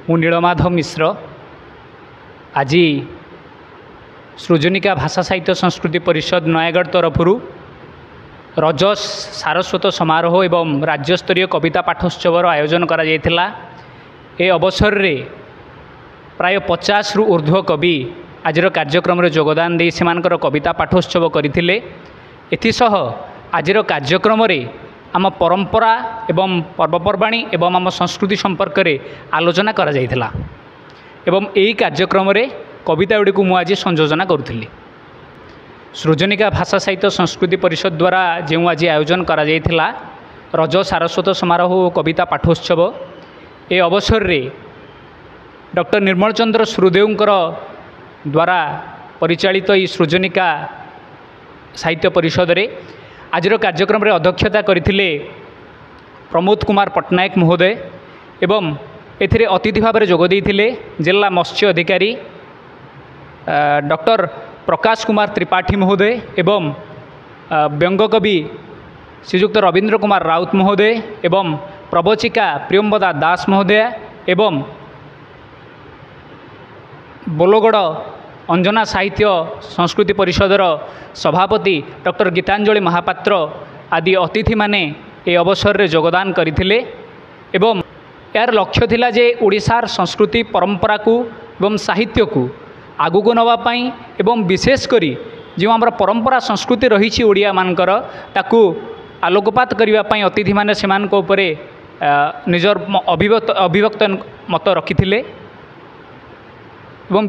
मु नीलमाधव मिश्र आज सृजनिका भाषा साहित्य संस्कृति परिषद नयागढ़ तरफर रज सारस्वत समारोह एवं राज्यस्तरीय कविता पाठोत्सवर आयोजन करा जायथिला। ए अवसर रे प्राय 50 रु ऊर्ध्व कवि आजर कार्यक्रम रे योगदान दे सेमानकर कविता पाठोत्सव करथिले। एथिसह आजर कार्यक्रम रे आम परंपरा एवं पर्वपर्वाणी एवं आम संस्कृति संपर्क में आलोचना करा जायथिला एवं यही कार्यक्रम रे कविता गुड़ी को मुझे संयोजना करुली। सृजनिका भाषा साहित्य संस्कृति परिषद द्वारा जो आज आयोजन करा जायथिला रज सारस्वत समारोह कविता पाठोत्सव, ए अवसर रे डॉक्टर निर्मल चंद्र सुरदेवंकर द्वारा परिचालित ई सृजनिका साहित्य परिषद रे आजर कार्यक्रम रे अध्यक्षता करथिले प्रमोद कुमार पट्टनायक महोदय एवं एथिरे अतिथि भाव में जोग देइथिले जिला मत्स्य अधिकारी डॉक्टर प्रकाश कुमार त्रिपाठी महोदय एवं व्यंगकवि श्रीजुक्त रवींद्र कुमार राउत महोदय एवं प्रवचिका प्रियंवदा दास महोदय एवं बोलोगढ़ अंजना साहित्य संस्कृति परिषदर सभापति डॉक्टर गीतांजलि महापात्र आदि अतिथि माने ए अवसर रे योगदान करथिले एवं यार लक्ष्य थिला जे ओडिशार संस्कृति परंपरा को एवं साहित्य को आगु को नवा पाई एवं विशेष करी जो आम परंपरा संस्कृति रही ओडिया मानकर ताकू आलोकपात करने पाई अतिथि माने सेमानक उपरे निजर अभिव्यक्त मत रखिथिले एवं